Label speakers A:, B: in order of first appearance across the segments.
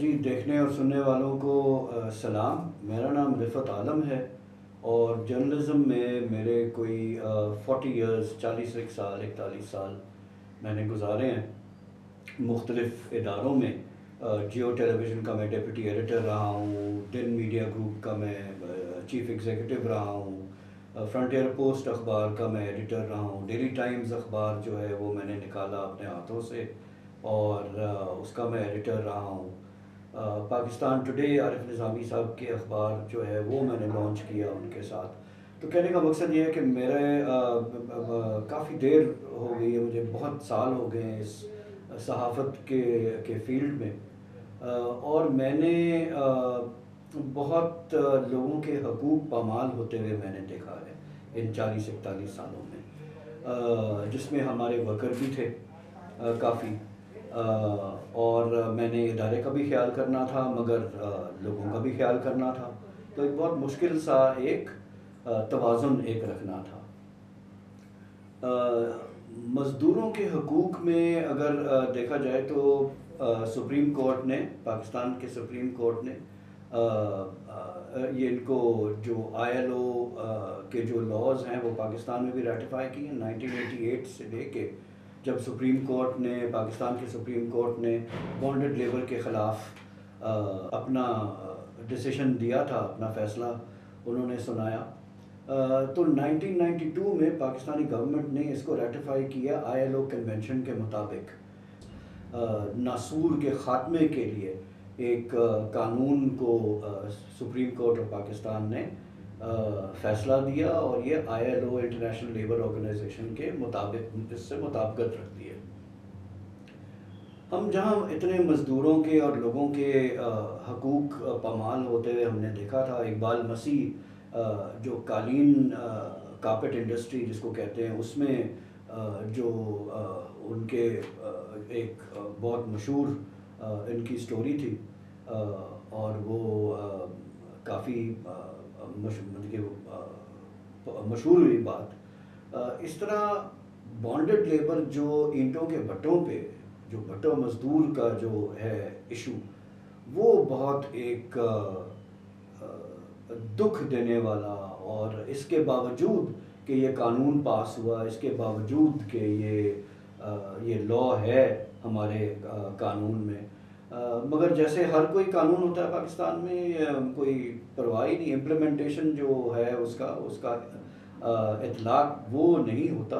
A: जी, देखने और सुनने वालों को सलाम। मेरा नाम रिफ़त आलम है और जर्नलिज़म में मेरे कोई 40 इयर्स 40 साल 41 साल मैंने गुज़ारे हैं मुख्तलिफ़ इदारों में। जियो टेलीविज़न का मैं डिप्टी एडिटर रहा हूँ, दिन मीडिया ग्रुप का मैं चीफ़ एग्ज़ीक्यूटिव रहा हूँ, फ्रंटियर पोस्ट अखबार का मैं एडिटर रहा हूँ, डेली टाइम्स अखबार जो है वो मैंने निकाला अपने हाथों से और उसका मैं एडिटर रहा हूँ। पाकिस्तान टुडे आरिफ निज़ामी साहब के अखबार जो है वो मैंने लॉन्च किया उनके साथ। तो कहने का मकसद ये है कि मेरे काफ़ी देर हो गई है, मुझे बहुत साल हो गए हैं इस सहाफ़त के फ़ील्ड में। और मैंने बहुत लोगों के हकूक़ पामाल होते हुए मैंने देखा है इन 40-41 सालों में, जिसमें हमारे वर्कर भी थे काफ़ी। और मैंने इदारे का भी ख्याल करना था मगर लोगों का भी ख्याल करना था। तो एक बहुत मुश्किल सा एक तवाज़ुन एक रखना था। मज़दूरों के हकूक़ में अगर देखा जाए तो सुप्रीम कोर्ट ने, पाकिस्तान के सुप्रीम कोर्ट ने ये इनको जो ILO के जो लॉज़ हैं वो पाकिस्तान में भी रेटिफाई किए 1988 से लेके जब सुप्रीम कोर्ट ने, पाकिस्तान के सुप्रीम कोर्ट ने बॉन्डेड लेबर के ख़िलाफ़ अपना डिसीशन दिया था, अपना फ़ैसला उन्होंने सुनाया। तो 1992 में पाकिस्तानी गवर्नमेंट ने इसको रेटिफाई किया ILO कन्वेंशन के मुताबिक। नासूर के ख़ात्मे के लिए एक कानून को सुप्रीम कोर्ट ऑफ पाकिस्तान ने फ़ैसला दिया और ये ILO इंटरनेशनल लेबर ऑर्गेनाइजेशन के मुताबिक, इससे मुताबिकत रखती है। हम जहाँ इतने मज़दूरों के और लोगों के हकूक़ पामाल होते हुए हमने देखा था, इकबाल मसीह जो कालीन कारपेट इंडस्ट्री जिसको कहते हैं उसमें जो उनके एक बहुत मशहूर इनकी स्टोरी थी और वो काफ़ी मशहूर हुई बात। इस तरह बॉन्डेड लेबर जो ईंटों के भट्टों पे, जो भट्टो मज़दूर का जो है इशू, वो बहुत एक दुख देने वाला, और इसके बावजूद कि ये कानून पास हुआ, इसके बावजूद कि ये लॉ है हमारे कानून में, मगर जैसे हर कोई कानून होता है पाकिस्तान में, कोई परवाह ही नहीं, इम्प्लीमेंटेशन जो है उसका इतलाक वो नहीं होता।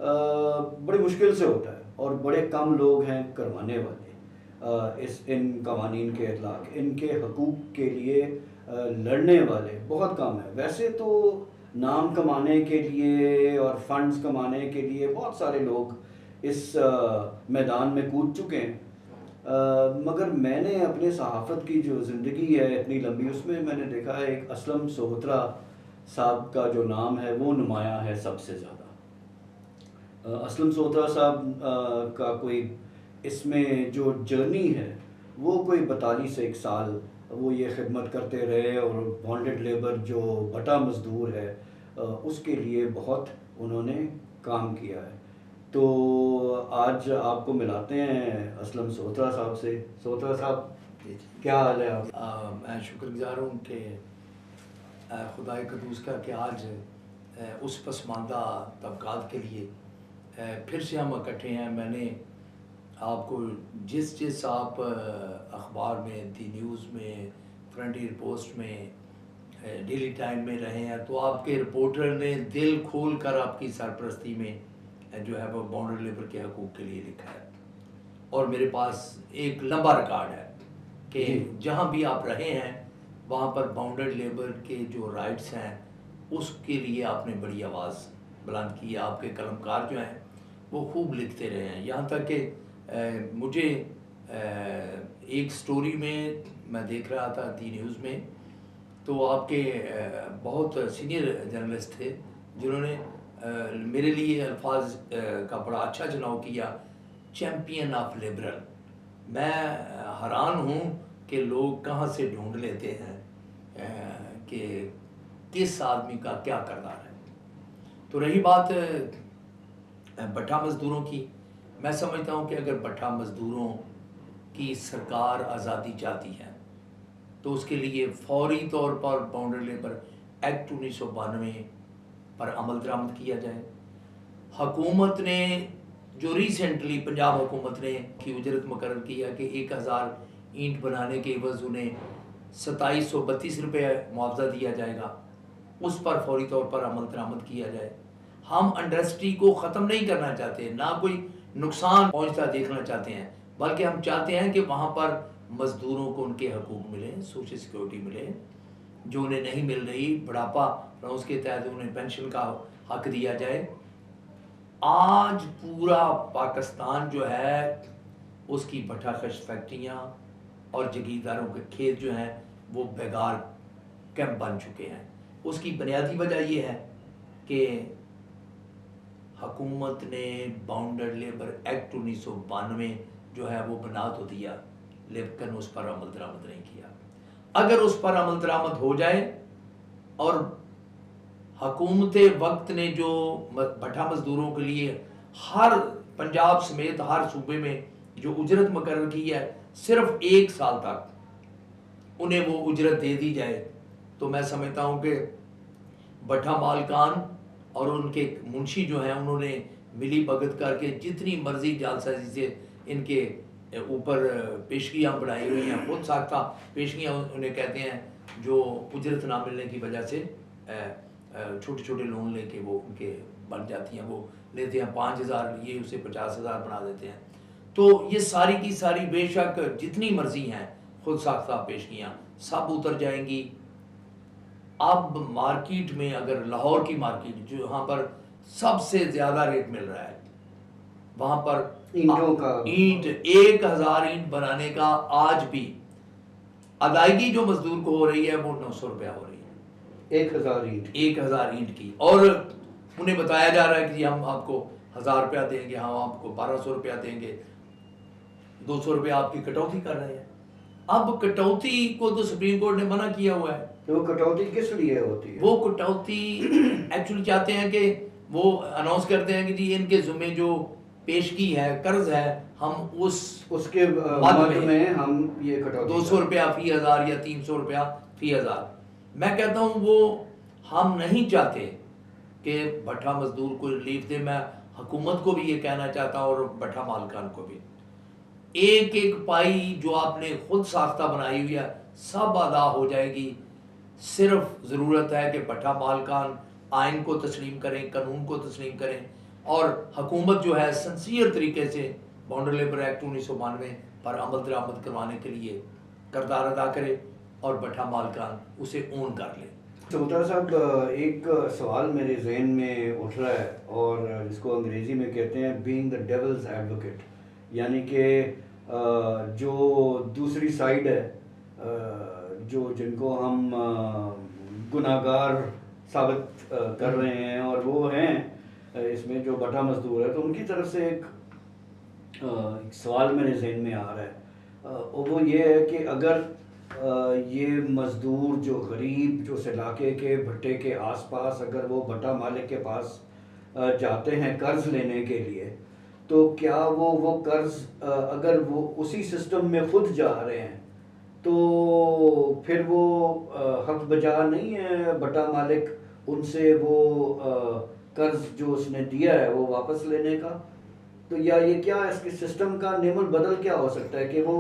A: बड़ी मुश्किल से होता है और बड़े कम लोग हैं करवाने वाले इन कवानीन के इतलाक, इनके हकूक़ के लिए लड़ने वाले बहुत कम है। वैसे तो नाम कमाने के लिए और फंड्स कमाने के लिए बहुत सारे लोग इस मैदान में कूद चुके हैं, मगर मैंने अपने सहाफ़त की जो ज़िंदगी है इतनी लंबी, उसमें मैंने देखा है एक असलम सोहतरा साहब का जो नाम है वो नुमाया है सबसे ज़्यादा। असलम सोहतरा साहब का कोई इसमें जो जर्नी है वो कोई 42 साल वो ये खिदमत करते रहे और बॉन्डेड लेबर जो भट्टा मज़दूर है उसके लिए बहुत उन्होंने काम किया है। तो आज आपको मिलाते हैं असलम सोहतरा साहब से। सोहतरा साहब, क्या हाल है आप?
B: मैं शुक्रगुजार हूँ कि खुदाए कदूस का कि आज उस पसमानदा तबकात के लिए फिर से हम इकट्ठे हैं। मैंने आपको जिस आप अखबार में, दी न्यूज़ में, फ्रंटियर पोस्ट में, डेली टाइम में रहे हैं, तो आपके रिपोर्टर ने दिल खोल कर आपकी सरपरस्ती में जो है वो बॉन्डेड लेबर के हकूक़ के लिए लिखा है। और मेरे पास एक लंबा रिकॉर्ड है कि जहाँ भी आप रहे हैं वहाँ पर बॉन्डेड लेबर के जो राइट्स हैं उसके लिए आपने बड़ी आवाज़ बुलंद की है। आपके कलमकार जो हैं वो खूब लिखते रहे हैं। यहाँ तक कि मुझे एक स्टोरी में मैं देख रहा था दी न्यूज़ में, तो आपके बहुत सीनियर जर्नलिस्ट थे जिन्होंने मेरे लिए अल्फाज का बड़ा अच्छा चुनाव किया, चैम्पियन ऑफ लिबरल। मैं हैरान हूँ कि लोग कहाँ से ढूंढ लेते हैं कि किस आदमी का क्या करदार है। तो रही बात भट्टा मज़दूरों की, मैं समझता हूँ कि अगर भट्टा मज़दूरों की सरकार आज़ादी चाहती है तो उसके लिए फौरी तौर पर बाउंड्री लेबर एक्ट 1992 पर अमल दरामद किया जाए। हुकूमत ने जो रिसेंटली पंजाब हुकूमत ने की उजरत मुकर्रर किया कि 1000 ईंट बनाने के एवज उन्हें 2732 रुपये मुआवजा दिया जाएगा, उस पर फौरी तौर पर अमल दरामद किया जाए। हम इंडस्ट्री को ख़त्म नहीं करना चाहते, ना कोई नुकसान पहुंचता देखना चाहते हैं, बल्कि हम चाहते हैं कि वहाँ पर मज़दूरों को उनके हकूक़ मिलें, सोशल सिक्योरिटी मिले जो उन्हें नहीं मिल रही, बुढ़ापा उसके तहत उन्हें पेंशन का हक दिया जाए। आज पूरा पाकिस्तान जो है उसकी भट्ठा खश फैक्ट्रियाँ और जगीरदारों के खेत जो हैं वो बेकार कैंप बन चुके हैं। उसकी बुनियादी वजह ये है कि हुकूमत ने बाउंडेड लेबर एक्ट 1992 जो है वो बना तो दिया, लेकिन उस पर अमल दरामद नहीं किया। अगर उस पर अमल दरामद हो जाए और हुकूमत वक्त ने जो भट्ठा मजदूरों के लिए हर पंजाब समेत हर सूबे में जो उजरत मुकर्रर की है, सिर्फ 1 साल तक उन्हें वो उजरत दे दी जाए, तो मैं समझता हूँ कि भट्ठा मालकान और उनके मुंशी जो हैं उन्होंने मिली भगत करके जितनी मर्जी जालसाजी से इनके ऊपर पेशगियाँ बढ़ाई हुई हैं, खुद साख्ता पेशगियाँ उन्हें कहते हैं, जो उजरत ना मिलने की वजह से छोटे छोटे लोन लेके वो उनके बन जाती हैं। वो लेते हैं 5000, ये उसे 50,000 बना देते हैं। तो ये सारी की सारी बेशक जितनी मर्जी हैं खुद साख्ता पेशगियाँ सब उतर जाएंगी। अब मार्केट में अगर लाहौर की मार्केट जो यहाँ पर सबसे ज़्यादा रेट मिल रहा है, वहाँ पर
A: ईंटों का
B: ईंट 1000 ईंट बनाने का आज भी अदायगी जो मजदूर को हो रही है वो 900 रुपया हो रही है 1000 ईंट की, और उन्हें बताया जा रहा है कि हम आपको 1000 रुपया देंगे, हम आपको 1200 रुपया देंगे, 200 रुपया आपकी कटौती कर रहे हैं। अब कटौती को तो सुप्रीम कोर्ट ने मना किया हुआ है।
A: तो वो कटौती किस लिए होती है?
B: वो कटौती एक्चुअली चाहते हैं कि वो अनाउंस करते हैं कि जी इनके जुम्मे जो पेशगी है, कर्ज है, हम
A: उसके मद में हम ये कटौती
B: 200 रुपया फी 1000 या 300 रुपया फी 1000। मैं कहता हूँ वो हम नहीं चाहते कि भट्ठा मजदूर को रिलीफ दे। मैं हुकूमत को भी ये कहना चाहता हूँ और भट्ठा मालकान को भी, एक एक पाई जो आपने खुद साख्ता बनाई हुई है सब अदा हो जाएगी। सिर्फ ज़रूरत है कि भट्ठा मालकान आइन को तस्लीम करें, कानून को तस्लीम करें, और हुकूमत जो है सिंसियर तरीके से बाउंड्री लेबर एक्ट 1992 पर अमल दरामद करवाने के लिए किरदार अदा करे और भट्ठा मालकान उसे ओन कर ले।
A: तो मुतार साहब, एक सवाल मेरे जहन में उठ रहा है और जिसको अंग्रेज़ी में कहते हैं बीइंग द डेविल्स एडवोकेट, यानी कि जो दूसरी साइड है, जो जिनको हम गुनाहगार साबित कर रहे हैं और वो हैं इसमें जो भट्ठा मजदूर है, तो उनकी तरफ से एक सवाल मेरे जहन में आ रहा है, और वो ये है कि अगर ये मज़दूर जो गरीब जो इस इलाके के भट्टे के आसपास अगर वो भट्टा मालिक के पास जाते हैं कर्ज लेने के लिए, तो क्या वो कर्ज अगर वो उसी सिस्टम में खुद जा रहे हैं तो फिर वो हक बजा नहीं है भट्टा मालिक उनसे वो कर्ज जो उसने दिया है वो वापस लेने का? तो या ये क्या इसके सिस्टम का नेमुल बदल क्या हो सकता है कि वो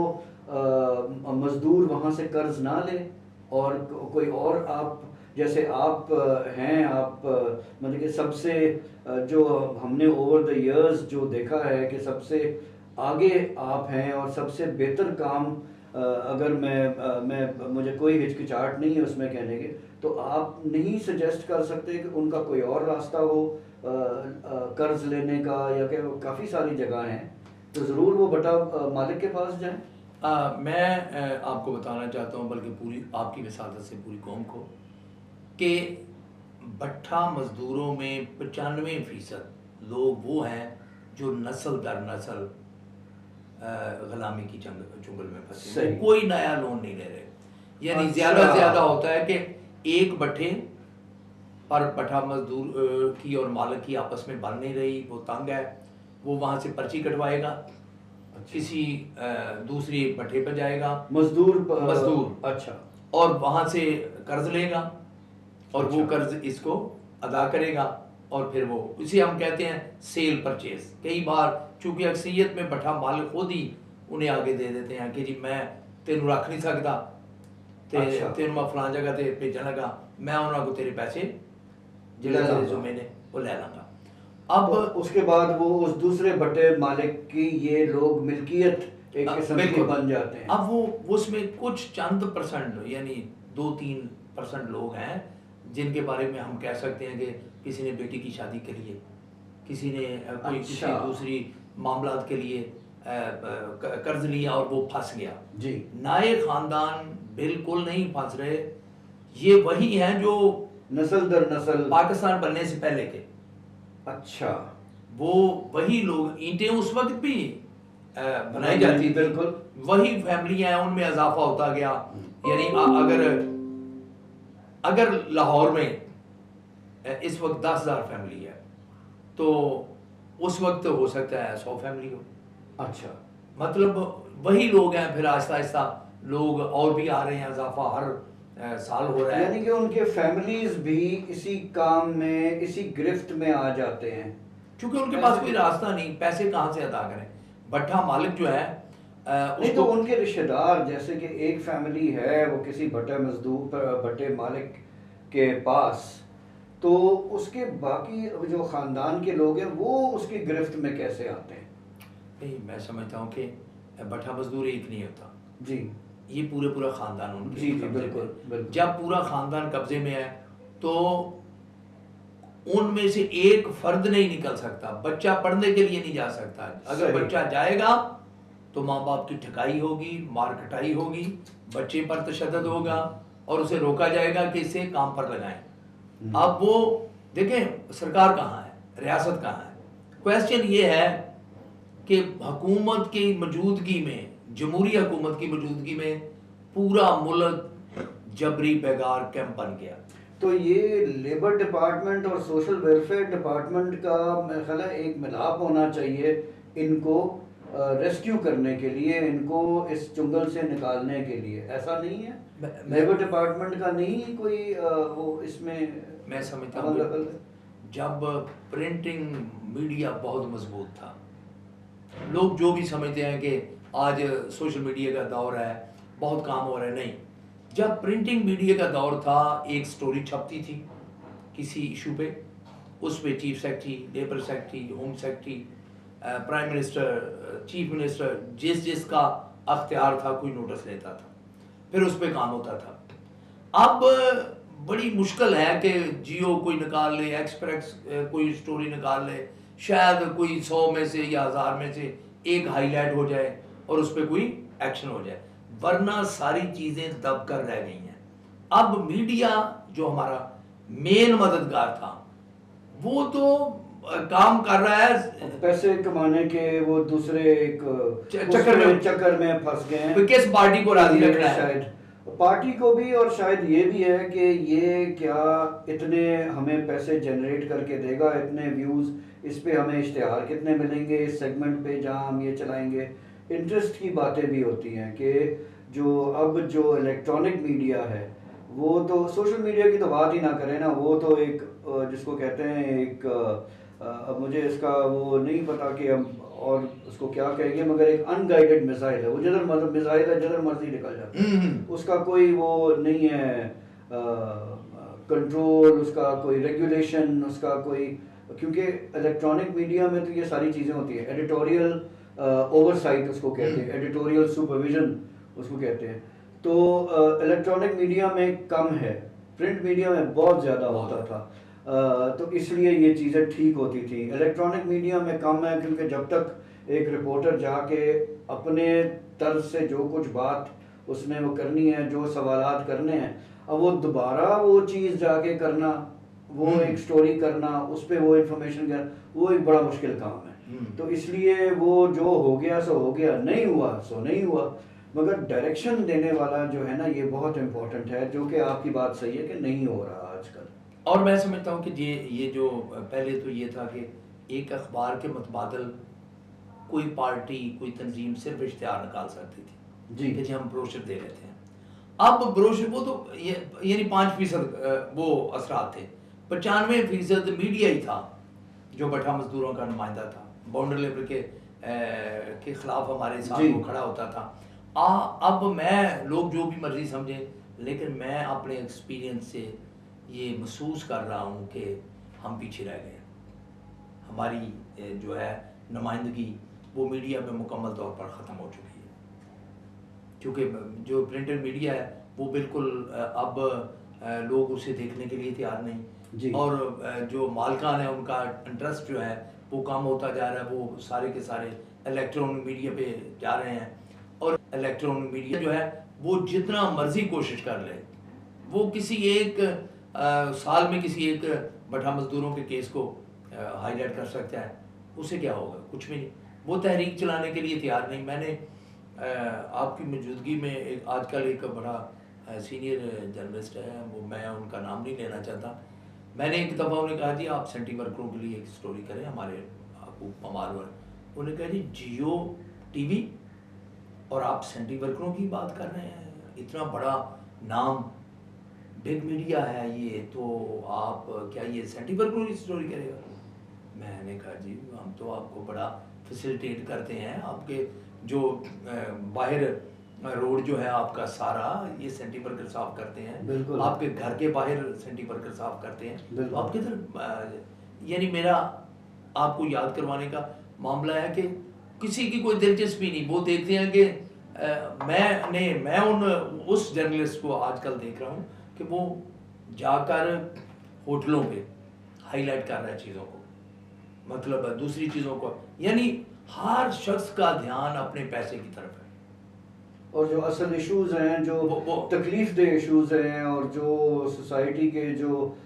A: मज़दूर वहाँ से कर्ज ना ले और कोई और, आप जैसे आप हैं, आप मतलब कि सबसे जो हमने ओवर द इयर्स जो देखा है कि सबसे आगे आप हैं और सबसे बेहतर काम, अगर मैं मुझे कोई हिचकिचाहट नहीं है उसमें कहने के, तो आप नहीं सजेस्ट कर सकते कि उनका कोई और रास्ता हो कर्ज लेने का, या कि काफ़ी सारी जगह हैं तो ज़रूर वो भट्टा मालिक के पास जाएं?
B: मैं आपको बताना चाहता हूँ, बल्कि पूरी आपकी विसादत से पूरी कौम को, कि भट्ठा मज़दूरों में 95% लोग वो हैं जो नस्ल दर नस्ल गुलामी की चुंगल में फंसे, वो कोई नया लोन नहीं ले रहे। यानी ज़्यादा से ज़्यादा होता है कि एक भट्ठे पर भट्ठा मजदूर की और मालिक की आपस में बन नहीं रही, वो तंग है, वो वहाँ से पर्ची कटवाएगा, किसी दूसरी भट्टे पर जाएगा
A: मजदूर
B: मजदूर,
A: अच्छा,
B: और वहाँ से कर्ज लेगा और वो
A: अच्छा।
B: कर्ज इसको अदा करेगा, और फिर वो इसे हम कहते हैं सेल परचेज। कई बार चूंकि अक्सरियत में भट्ठा मालिक खुद ही उन्हें आगे दे देते हैं कि जी मैं तेन रख नहीं सकता,
A: अच्छा।
B: तेन मैं फलां जगह ते भेजन लगा, मैं उन्होंने को तेरे पैसे
A: ले
B: जिहड़े तेरे
A: लूंगा।
B: जुम्मे ने वो ले लांगा।
A: तो
B: अब
A: उसके बाद वो उस दूसरे भट्टे मालिक की ये लोग मिल्कियत एक किस्म की
B: बिल्कुल
A: बन जाते हैं।
B: अब वो उसमें कुछ चंद परसेंट यानी 2-3% लोग हैं जिनके बारे में हम कह सकते हैं कि किसी ने बेटी की शादी के लिए, किसी ने कोई किसी
A: अच्छा।
B: दूसरी मामलात के लिए कर्ज लिया और वो फंस गया।
A: जी।
B: नए खानदान बिल्कुल नहीं फंस रहे, ये वही हैं जो
A: नस्ल दर नस्ल
B: पाकिस्तान बनने से पहले के।
A: अच्छा।
B: वो वही लोग, ईंटें उस वक्त भी बनाई
A: जी,
B: जाती थी,
A: बिल्कुल।
B: वही फैमिलियां हैं, उनमें इजाफा होता गया। यानी अगर लाहौर में इस वक्त 10,000 फैमिली है तो उस वक्त हो सकता है 100 फैमिली हो।
A: अच्छा।
B: मतलब वही लोग हैं, फिर आहिस्ता आहिस्ता लोग और भी आ रहे हैं, इजाफा हर साल हो रहा है।
A: यानी कि उनके फैमिलीज भी इसी काम में, इसी गिरफ्त में आ जाते हैं,
B: क्योंकि उनके पास कोई रास्ता नहीं, पैसे कहाँ से अदा करें। भट्ठा मालिक जो है
A: नहीं तो उनके रिश्तेदार, जैसे कि एक फैमिली है वो किसी भट्टे मजदूर भट्टे मालिक के पास, तो उसके बाकी जो खानदान के लोग हैं वो उसकी गिरफ्त में कैसे आते हैं?
B: नहीं, मैं समझता हूँ कि भट्ठा मजदूर एक नहीं होता
A: जी।
B: ये पूरा खानदान उनके
A: जी जी,
B: कब्जे में
A: बिल्कुल
B: है।
A: बिल्कुल।
B: जब पूरा खानदान कब्जे में है तो उनमें से एक फर्द नहीं निकल सकता, बच्चा पढ़ने के लिए नहीं जा सकता। अगर
A: सही।
B: बच्चा जाएगा तो माँ बाप की ठकाई होगी, मार कटाई होगी, बच्चे पर तशद्दुद होगा और उसे रोका जाएगा कि इसे काम पर लगाएं। अब वो देखें सरकार कहाँ है, रियासत कहाँ है। क्वेश्चन ये है कि हुकूमत की मौजूदगी में, जमहूरी हुकूमत की मौजूदगी में पूरा मुल्क जबरी बेगार कैंप बन गया।
A: तो ये लेबर डिपार्टमेंट और सोशल वेलफेयर डिपार्टमेंट का मेरा ख्याल है एक मिलाप होना चाहिए इनको रेस्क्यू करने के लिए, इनको इस चुंगल से निकालने के लिए। ऐसा नहीं है? लेबर डिपार्टमेंट का नहीं कोई वो इसमें?
B: मैं समझता हूँ जब प्रिंटिंग मीडिया बहुत मजबूत था, लोग जो भी समझते हैं कि आज सोशल मीडिया का दौर है, बहुत काम हो रहा है, नहीं। जब प्रिंटिंग मीडिया का दौर था, एक स्टोरी छपती थी किसी इशू पे, उस पे chief secretary, labour secretary, home secretary, prime minister, chief minister, जिसका अख्तियार था कोई नोटिस लेता था, फिर उस पर काम होता था। अब बड़ी मुश्किल है कि जियो कोई निकाल ले, एक्सप्रेस कोई स्टोरी निकाल ले, शायद कोई 100 में से या 1000 में से एक हाईलाइट हो जाए और उस पर कोई एक्शन हो जाए, वरना सारी चीज़ें दब कर रह गई हैं। अब मीडिया जो हमारा मेन मददगार था वो तो काम कर रहा है,
A: पैसे कमाने के वो दूसरे एक चक्कर में फंस गए हैं।
B: किस पार्टी को राजी रखना है?
A: शायद पार्टी को भी, और शायद ये भी है कि ये क्या इतने हमें पैसे जनरेट करके देगा, इतने व्यूज़ इस पे हमें इश्तिहार कितने मिलेंगे इस सेगमेंट पे जहाँ हम ये चलाएंगे। इंटरेस्ट की बातें भी होती हैं कि जो इलेक्ट्रॉनिक मीडिया है वो तो, सोशल मीडिया की तो बात ही ना करें ना, वो तो एक जिसको कहते हैं एक अब मुझे इसका वो नहीं पता कि हम और उसको क्या कहेंगे, मगर एक अनगाइडेड मिसाइल है वो, जिधर मतलब मिसाइल है जिधर मर्जी निकल जाता है, उसका कोई वो नहीं है कंट्रोल, उसका कोई रेगुलेशन, उसका कोई, क्योंकि इलेक्ट्रॉनिक मीडिया में तो ये सारी चीज़ें होती है। एडिटोरियल ओवरसाइट उसको कहते हैं, एडिटोरियल सुपरविजन उसको कहते हैं। तो इलेक्ट्रॉनिक मीडिया में कम है, प्रिंट मीडिया में बहुत ज़्यादा होता था, तो इसलिए ये चीज़ें ठीक होती थी। इलेक्ट्रॉनिक मीडिया में कम है क्योंकि जब तक एक रिपोर्टर जाके अपने तर्ज से जो कुछ बात उसने वो करनी है, जो सवालात करने हैं, अब वो दोबारा वो चीज़ जाके करना, वो एक स्टोरी करना, उस पर वो इंफॉर्मेशन करना, वो एक बड़ा मुश्किल काम है। तो इसलिए वो जो हो गया सो हो गया, नहीं हुआ सो नहीं हुआ, मगर डायरेक्शन देने वाला जो है ना ये बहुत इम्पोर्टेंट है, जो कि आपकी बात सही है कि नहीं हो रहा आजकल।
B: और मैं समझता हूँ कि ये जो पहले तो ये था कि एक अखबार के मुतबादल कोई पार्टी कोई तंजीम सिर्फ इश्तिहार निकाल सकती थी
A: जी
B: कि जी हम ब्रोशर दे लेते हैं। अब ब्रोशर वो तो यानी 5% वो असरात थे, 95% मीडिया ही था जो भट्ठा मजदूरों का नुमाइंदा था, बाउंडर लेबर के खिलाफ हमारे साथ
A: जी
B: वो खड़ा होता था। अब मैं लोग जो भी मर्जी समझे, लेकिन मैं अपने एक्सपीरियंस से ये महसूस कर रहा हूँ कि हम पीछे रह गए। हमारी जो है नुमाइंदगी वो मीडिया में मुकम्मल तौर पर ख़त्म हो चुकी है, क्योंकि जो प्रिंटेड मीडिया है वो बिल्कुल अब लोग उसे देखने के लिए तैयार नहीं।
A: जी
B: और जो मालकान है उनका इंटरेस्ट जो है वो कम होता जा रहा है, वो सारे के सारे इलेक्ट्रॉनिक मीडिया पे जा रहे हैं। और इलेक्ट्रॉनिक मीडिया जो है वो जितना मर्जी कोशिश कर ले, वो किसी एक साल में किसी एक भट्ठा मजदूरों के केस को हाईलाइट कर सकता है, उसे क्या होगा? कुछ भी नहीं। वो तहरीक चलाने के लिए तैयार नहीं। मैंने आपकी मौजूदगी में एक आजकल एक बड़ा सीनियर जर्नलिस्ट है, वो मैं उनका नाम नहीं लेना चाहता, मैंने एक दफ़ा उन्हें कहा जी आप सेंटी वर्करों के लिए एक स्टोरी करें, हमारे आपको ममाल हुआ। उन्होंने कहा जी जियो टीवी और आप सेंटी वर्करों की बात कर रहे हैं, इतना बड़ा नाम बिग मीडिया है ये, तो आप क्या ये सेंटी वर्करों की स्टोरी करेगा? मैंने कहा जी हम तो आपको बड़ा फैसिलिटेट करते हैं, आपके जो बाहर रोड जो है आपका सारा ये सेंटी वर्कर साफ करते हैं,
A: बिल्कुल
B: आपके घर के बाहर सेंटी वर्कर साफ करते हैं, तो
A: बिल्कुल
B: आप किधर यानी मेरा आपको याद करवाने का मामला है कि किसी की कोई दिलचस्पी नहीं। वो देखते हैं कि मैं उस जर्नलिस्ट को आजकल देख रहा हूँ कि वो जाकर होटलों पे हाईलाइट कर रहा है चीज़ों को, मतलब दूसरी चीज़ों को, यानी हर शख्स का ध्यान अपने पैसे की तरफ है।
A: और जो असल इश्यूज हैं, जो
B: वो
A: तकलीफ दे इश्यूज हैं, और जो सोसाइटी के जो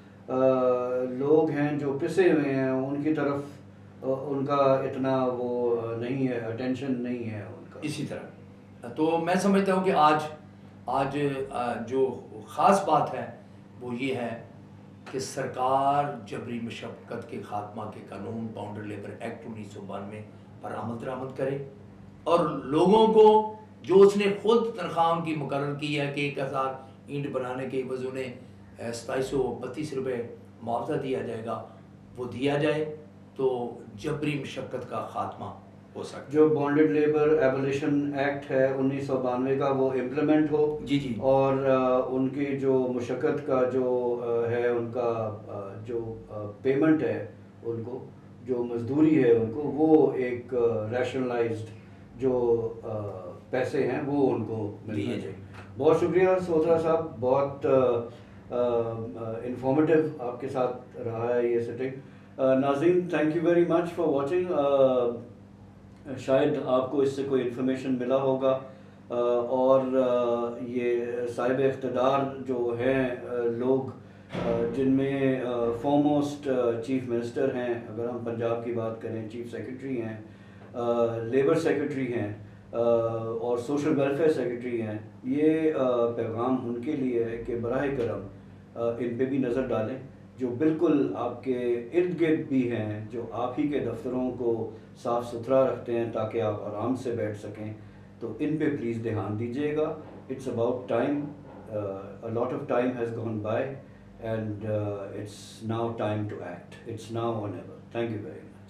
A: लोग हैं जो पिसे हुए हैं उनकी तरफ उनका इतना वो नहीं है, अटेंशन नहीं है उनका।
B: इसी तरह तो मैं समझता हूँ कि आज जो ख़ास बात है वो ये है कि सरकार जबरी मशक्क़त के ख़ात्मा के कानून बाउंडर लेबर एक्ट 1992 पर अमल दरामद करे, और लोगों को जो उसने खुद तनख्वाह उनकी मुकर्रर की है कि 1000 ईंट बनाने के एवज़ उन्हें 2732 रुपये मुआवजा दिया जाएगा, वो दिया जाए तो जबरी मशक्क़त का ख़ात्मा हो सकता है।
A: जो बॉन्डेड लेबर एबोलिशन एक्ट है 1992 का वो इम्प्लीमेंट हो
B: जी जी।
A: और उनकी जो मुशक्क़त का जो है उनका जो पेमेंट है, उनको जो मजदूरी है उनको वो एक रैशनलाइज्ड जो पैसे हैं वो उनको मिलने चाहिए। बहुत शुक्रिया सोहरा साहब, बहुत इंफॉर्मेटिव आपके साथ रहा है ये सिटिंग। नाज़रीन thank you very much for watching. शायद आपको इससे कोई इन्फॉर्मेशन मिला होगा, और ये साहिब इख्तिदार जो हैं लोग जिनमें फॉरमोस्ट चीफ मिनिस्टर हैं, अगर हम पंजाब की बात करें चीफ सेक्रेटरी हैं, लेबर सेक्रेटरी हैं, और सोशल वेलफेयर सेक्रेटरी हैं, ये पैगाम उनके लिए है कि बराह करम इन पे भी नज़र डालें, जो बिल्कुल आपके इर्द गिर्द भी हैं, जो आप ही के दफ्तरों को साफ़ सुथरा रखते हैं ताकि आप आराम से बैठ सकें, तो इन पे प्लीज़ ध्यान दीजिएगा। It's about time, a lot of time has gone by, and it's now time to act, it's now or never. Thank you very much.